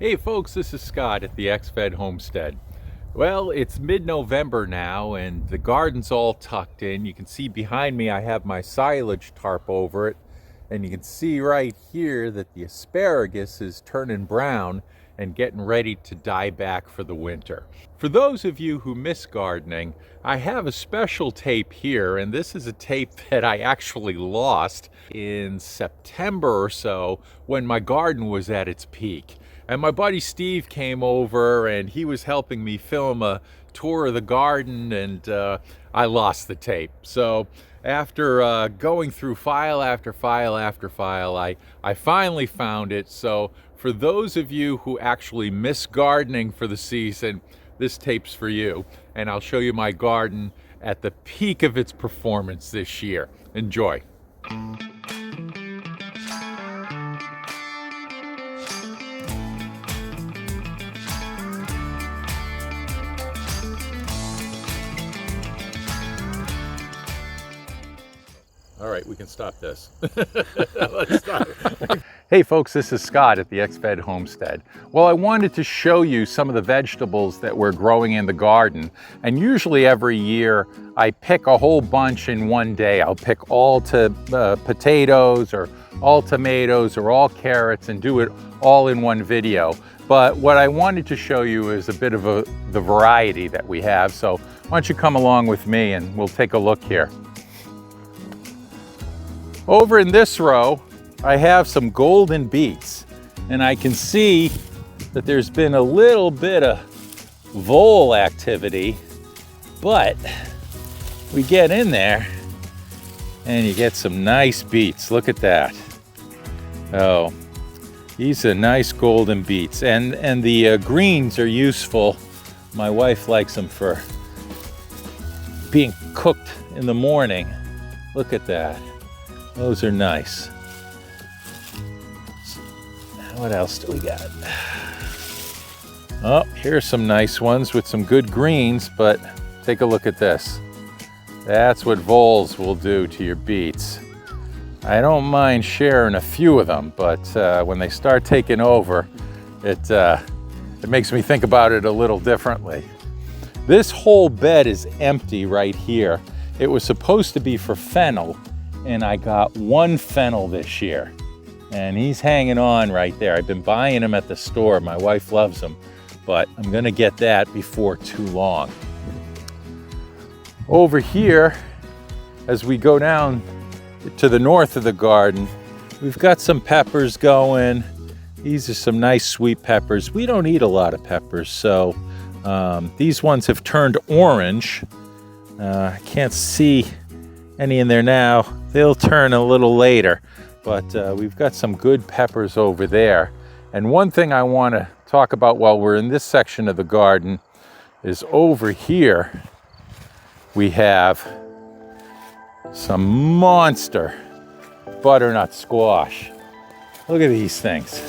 Hey folks, this is Scott at the X-Fed Homestead. Well, it's mid-November now and the garden's all tucked in. You can see behind me I have my silage tarp over it, and you can see right here that the asparagus is turning brown and getting ready to die back for the winter. For those of you who miss gardening, I have a special tape here, and this is a tape that I actually lost in September or so when my garden was at its peak. And my buddy Steve came over and he was helping me film a tour of the garden, and I lost the tape. So after going through file after file after file, I finally found it. So for those of you who actually miss gardening for the season, this tape's for you. And I'll show you my garden at the peak of its performance this year. Enjoy. All right, we can stop this. Let's stop. Hey folks, this is Scott at the X-Fed Homestead. Well, I wanted to show you some of the vegetables that we're growing in the garden. And usually every year I pick a whole bunch in one day. I'll pick all potatoes or all tomatoes or all carrots and do it all in one video. But what I wanted to show you is a bit of the variety that we have. So why don't you come along with me and we'll take a look here. Over in this row, I have some golden beets, and I can see that there's been a little bit of vole activity, but we get in there and you get some nice beets. Look at that. Oh, these are nice golden beets, and the greens are useful. My wife likes them for being cooked in the morning. Look at that. Those are nice. What else do we got? Oh, here's some nice ones with some good greens, but take a look at this. That's what voles will do to your beets. I don't mind sharing a few of them, but when they start taking over, it makes me think about it a little differently. This whole bed is empty right here. It was supposed to be for fennel, and I got one fennel this year, and he's hanging on right there. I've been buying him at the store. My wife loves them, but I'm gonna get that before too long. Over here, as we go down to the north of the garden, we've got some peppers going. These are some nice sweet peppers. We don't eat a lot of peppers, so these ones have turned orange. I can't see any in there now. They'll turn a little later, but we've got some good peppers over there. And one thing I want to talk about while we're in this section of the garden is over here we have some monster butternut squash. Look at these things.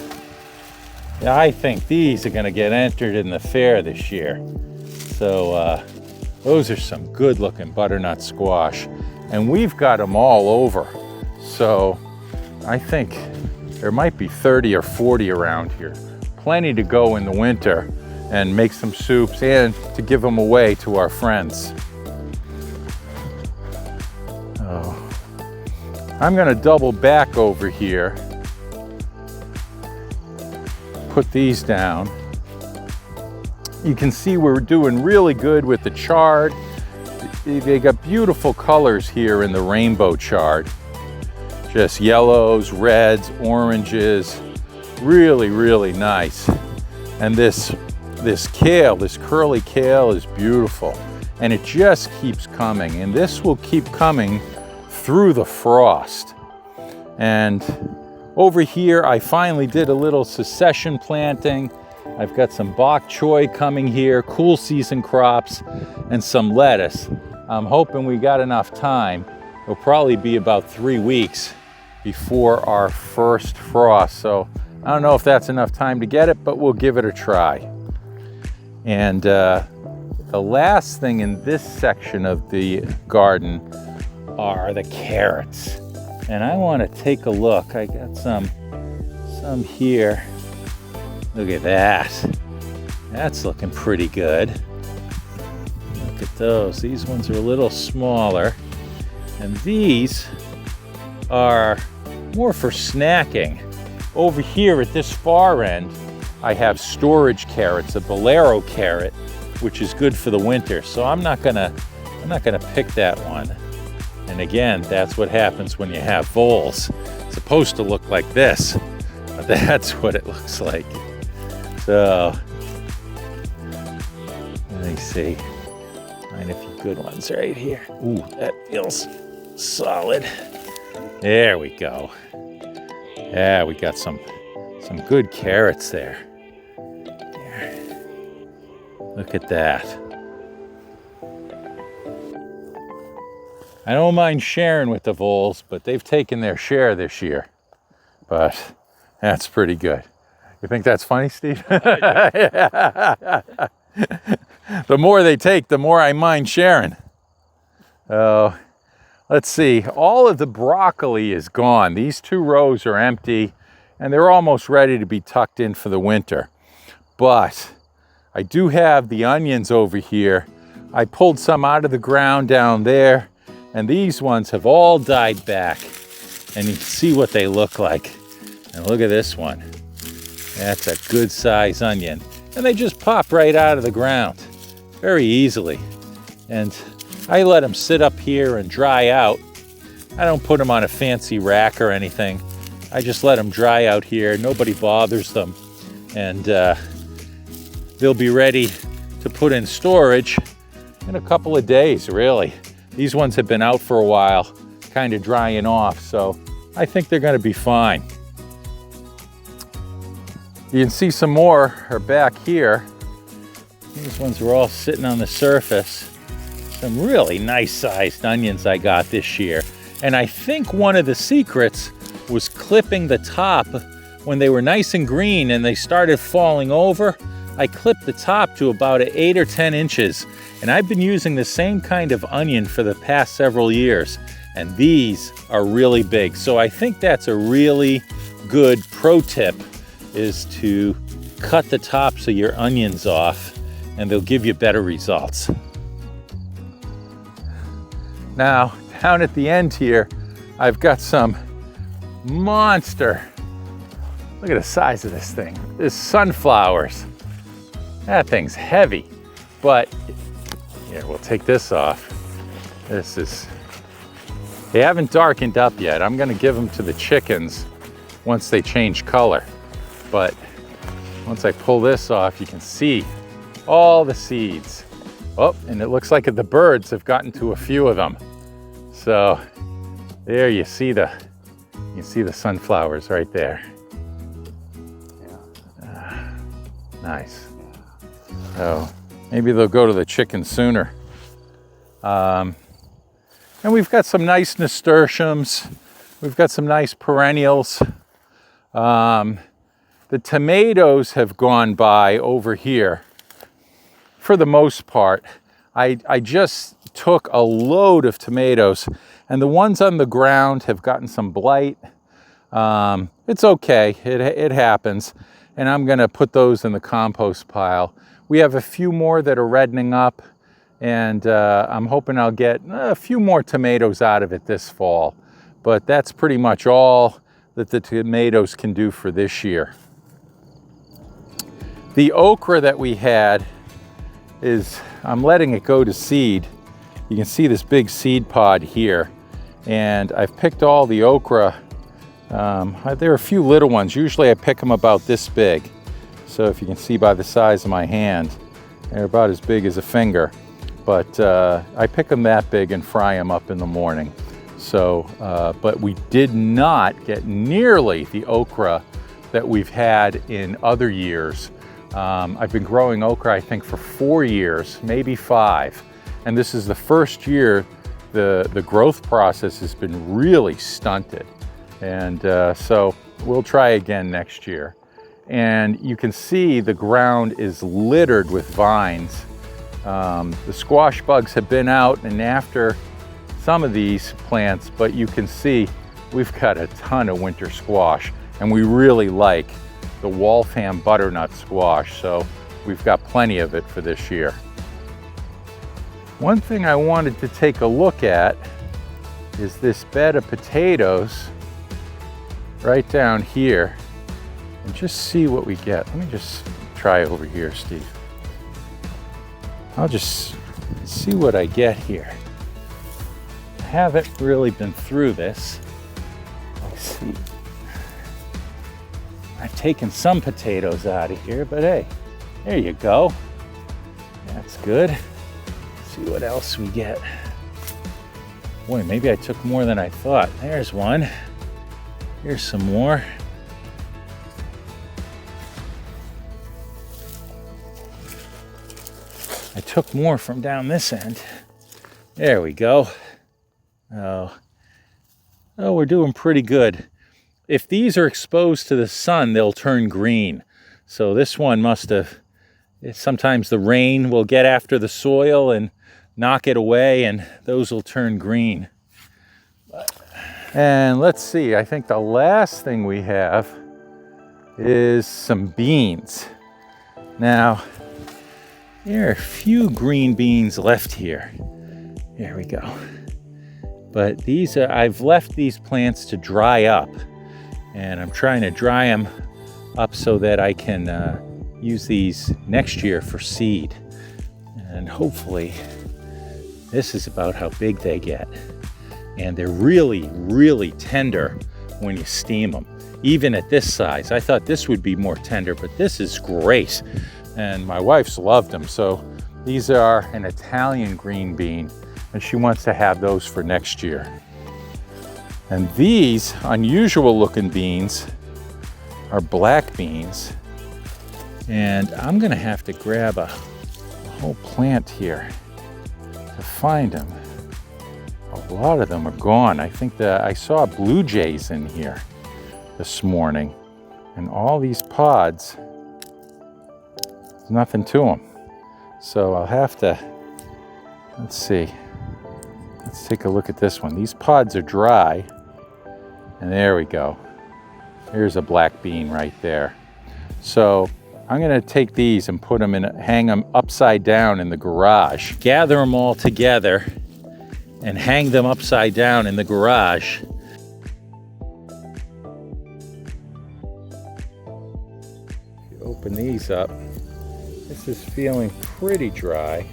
Yeah, I think these are going to get entered in the fair this year. So those are some good looking butternut squash. And we've got them all over. So I think there might be 30 or 40 around here. Plenty to go in the winter and make some soups and to give them away to our friends. Oh. I'm gonna double back over here. Put these down. You can see we're doing really good with the chard. They got beautiful colors here in the rainbow chard. Just yellows, reds, oranges, really, really nice. And this kale, this curly kale is beautiful. And it just keeps coming. And this will keep coming through the frost. And over here, I finally did a little succession planting. I've got some bok choy coming here, cool season crops, and some lettuce. I'm hoping we got enough time. It'll probably be about 3 weeks before our first frost. So I don't know if that's enough time to get it, but we'll give it a try. And the last thing in this section of the garden are the carrots. And I want to take a look. I got some here. Look at that. That's looking pretty good. Look at those. These ones are a little smaller. And these are more for snacking. Over here at this far end, I have storage carrots, a bolero carrot, which is good for the winter. So I'm not gonna pick that one. And again, that's what happens when you have voles. It's supposed to look like this, but that's what it looks like. So, let me see. Find a few good ones right here. Ooh, that feels solid. There we go. Yeah, we got some good carrots there. Look at that. I don't mind sharing with the voles, but they've taken their share this year. But that's pretty good. You think that's funny, Steve? The more they take, the more I mind sharing. Oh, let's see. All of the broccoli is gone. These 2 rows are empty, and they're almost ready to be tucked in for the winter. But I do have the onions over here. I pulled some out of the ground down there, and these ones have all died back. And you can see what they look like. And look at this one. That's a good size onion. And they just pop right out of the ground very easily. And I let them sit up here and dry out. I don't put them on a fancy rack or anything. I just let them dry out here. Nobody bothers them. And they'll be ready to put in storage in a couple of days, really. These ones have been out for a while, kind of drying off, so I think they're going to be fine. You can see some more are back here. These ones are all sitting on the surface. Some really nice sized onions I got this year. And I think one of the secrets was clipping the top when they were nice and green and they started falling over. I clipped the top to about 8 or 10 inches. And I've been using the same kind of onion for the past several years. And these are really big. So I think that's a really good pro tip, is to cut the tops of your onions off and they'll give you better results. Now, down at the end here, I've got some monster, look at the size of this thing. This sunflowers. That thing's heavy, but here, we'll take this off. They haven't darkened up yet. I'm gonna give them to the chickens once they change color. But once I pull this off, you can see all the seeds. Oh, and it looks like the birds have gotten to a few of them. So there you see the sunflowers right there. Nice. So maybe they'll go to the chickens sooner. And we've got some nice nasturtiums. We've got some nice perennials. The tomatoes have gone by over here for the most part. I just took a load of tomatoes, and the ones on the ground have gotten some blight. It's okay, it happens. And I'm gonna put those in the compost pile. We have a few more that are reddening up, and I'm hoping I'll get a few more tomatoes out of it this fall. But that's pretty much all that the tomatoes can do for this year. The okra that we had I'm letting it go to seed. You can see this big seed pod here, and I've picked all the okra. There are a few little ones. Usually I pick them about this big. So if you can see by the size of my hand, they're about as big as a finger. But I pick them that big and fry them up in the morning. So, but we did not get nearly the okra that we've had in other years. I've been growing okra, I think, for 4 years, maybe 5. And this is the first year the growth process has been really stunted. And so we'll try again next year. And you can see the ground is littered with vines. The squash bugs have been out and after some of these plants, but you can see we've got a ton of winter squash, and we really like the Waltham butternut squash, so we've got plenty of it for this year. One thing I wanted to take a look at is this bed of potatoes right down here and just see what we get. Let me just try over here, Steve. I'll just see what I get here. I haven't really been through this. Let's see. I've taken some potatoes out of here, but hey, there you go. That's good. Let's see what else we get. Boy, maybe I took more than I thought. There's one. Here's some more. I took more from down this end. There we go. Oh, we're doing pretty good. If these are exposed to the sun, they'll turn green. So this one must have, sometimes the rain will get after the soil and knock it away, and those will turn green. And let's see, I think the last thing we have is some beans. Now, there are a few green beans left here. There we go. But these are, I've left these plants to dry up, and I'm trying to dry them up so that I can use these next year for seed. And hopefully, this is about how big they get. And they're really, really tender when you steam them. Even at this size. I thought this would be more tender, but this is great. And my wife's loved them. So these are an Italian green bean, and she wants to have those for next year. And these unusual looking beans are black beans. And I'm gonna have to grab a whole plant here to find them. A lot of them are gone. I think that I saw blue jays in here this morning, and all these pods, there's nothing to them. So I'll have to, let's see. Let's take a look at this one. These pods are dry, and there we go. Here's a black bean right there. So I'm gonna take these and put them in, hang them upside down in the garage. Gather them all together and hang them upside down in the garage. If you open these up, this is feeling pretty dry,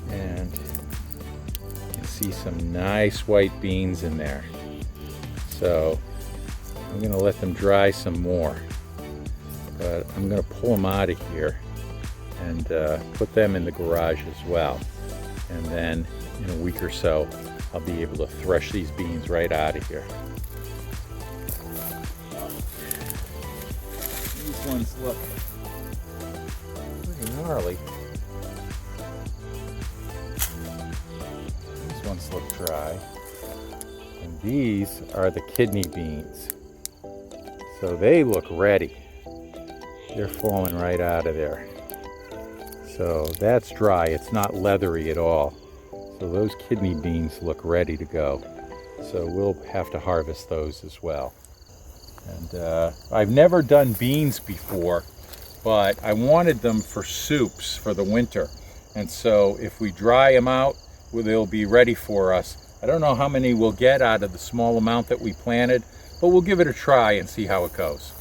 and you can see some nice white beans in there. So I'm gonna let them dry some more, but I'm gonna pull them out of here and put them in the garage as well. And then in a week or so, I'll be able to thresh these beans right out of here. These ones look pretty gnarly. These ones look dry. And these are the kidney beans. So they look ready. They're falling right out of there. So that's dry. It's not leathery at all. So those kidney beans look ready to go. So we'll have to harvest those as well. And I've never done beans before, but I wanted them for soups for the winter. And so if we dry them out, well, they'll be ready for us. I don't know how many we'll get out of the small amount that we planted, but we'll give it a try and see how it goes.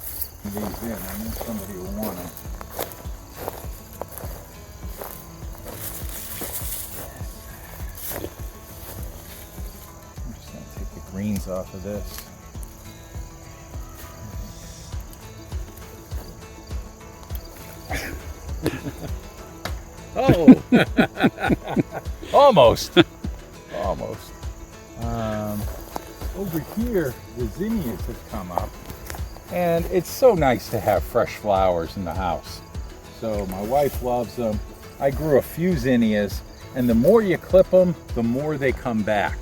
These in, I know somebody will want them. Greens off of this. Oh, almost. Over here, the zinnias have come up, and it's so nice to have fresh flowers in the house. So my wife loves them. I grew a few zinnias, and the more you clip them, the more they come back.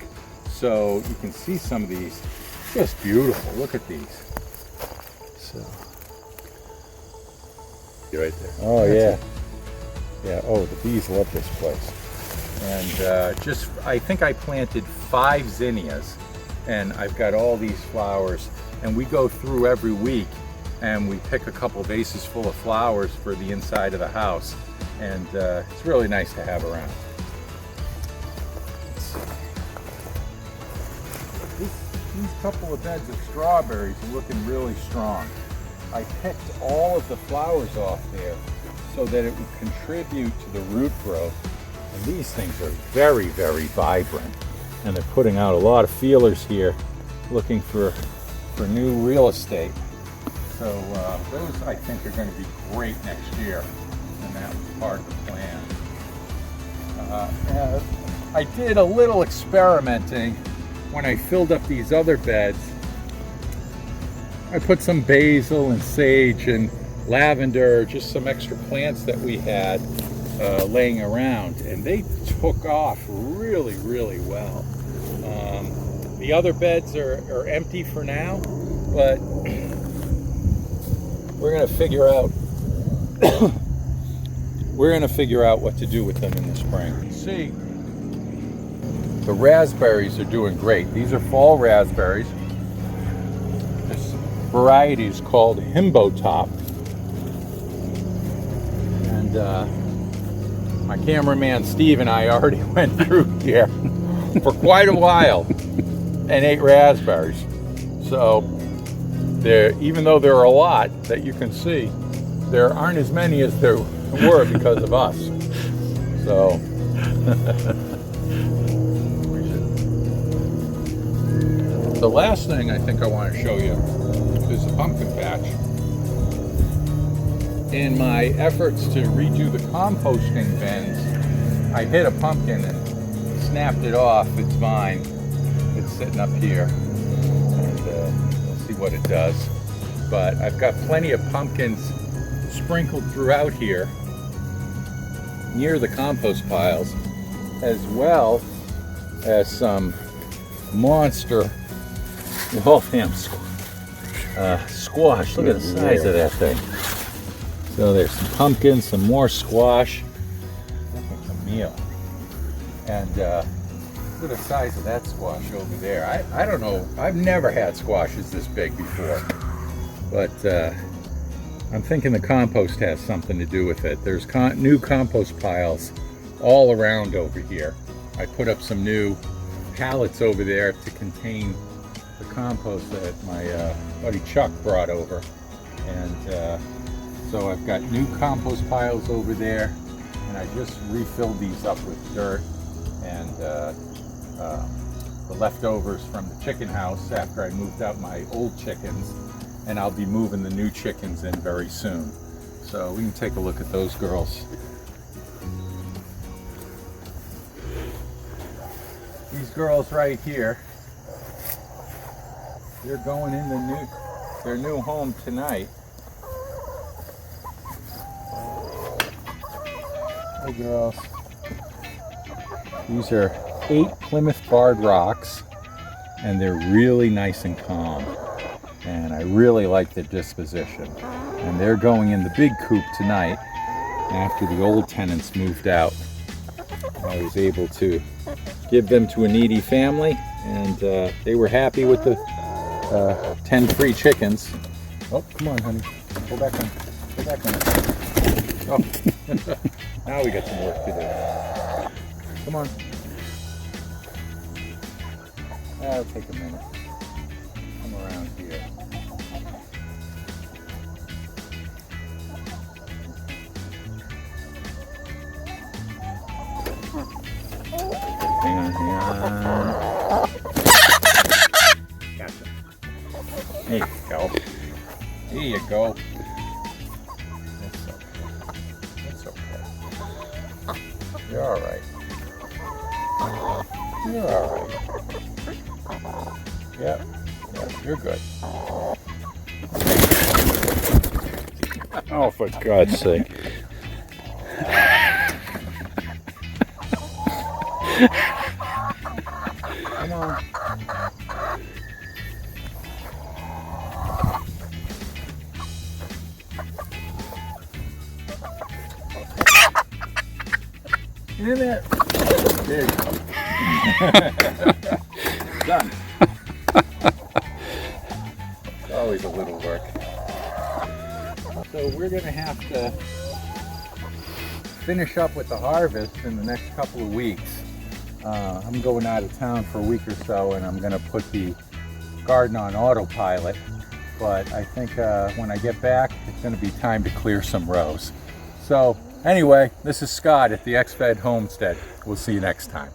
So you can see some of these, just beautiful. Look at these. So, you're right there. Oh yeah, yeah. Oh, the bees love this place. And I think I planted 5 zinnias, and I've got all these flowers. And we go through every week and we pick a couple vases full of flowers for the inside of the house. And it's really nice to have around. These couple of beds of strawberries are looking really strong. I picked all of the flowers off there so that it would contribute to the root growth. And these things are very, very vibrant. And they're putting out a lot of feelers here, looking for new real estate. So those, I think, are going to be great next year. And that was part of the plan. I did a little experimenting when I filled up these other beds. I put some basil and sage and lavender, just some extra plants that we had laying around, and they took off really, really well. The other beds are empty for now, but we're going to figure out what to do with them in the spring. See, the raspberries are doing great. These are fall raspberries. This variety is called Himbo Top. And my cameraman Steve and I already went through here for quite a while and ate raspberries. So even though there are a lot that you can see, there aren't as many as there were because of us. So the last thing I think I want to show you is the pumpkin patch. In my efforts to redo the composting bins, I hit a pumpkin and snapped it off. It's mine. It's sitting up here, and we'll see what it does. But I've got plenty of pumpkins sprinkled throughout here near the compost piles, as well as some monster Waltham squash. Look at the size of that thing. So there's some pumpkins, some more squash. That's a meal. And look at the size of that squash over there. I don't know. I've never had squashes this big before. But I'm thinking the compost has something to do with it. There's new compost piles all around over here. I put up some new pallets over there to contain the compost that my buddy Chuck brought over. And so I've got new compost piles over there, and I just refilled these up with dirt and the leftovers from the chicken house after I moved out my old chickens, and I'll be moving the new chickens in very soon. So we can take a look at those girls. These girls right here, they're going in their new home tonight. Hey girls. These are 8 Plymouth barred rocks, and they're really nice and calm. And I really like their disposition. And they're going in the big coop tonight after the old tenants moved out. I was able to give them to a needy family, and they were happy with the 10 free chickens. Oh, come on, honey. Go back on. Go back on. Oh. Now we got some work to do. Come on. That'll take a minute. Come around here. Hang on. Gotcha. There you go. There you go. That's okay. You're all right. You're all right. Yep. You're good. Oh, for God's sake. Come on. Hear that? There you go. Done. Always a little work. So we're gonna have to finish up with the harvest in the next couple of weeks. I'm going out of town for a week or so, and I'm gonna put the garden on autopilot. But I think when I get back, it's gonna be time to clear some rows. So anyway, this is Scott at the XFed Homestead. We'll see you next time.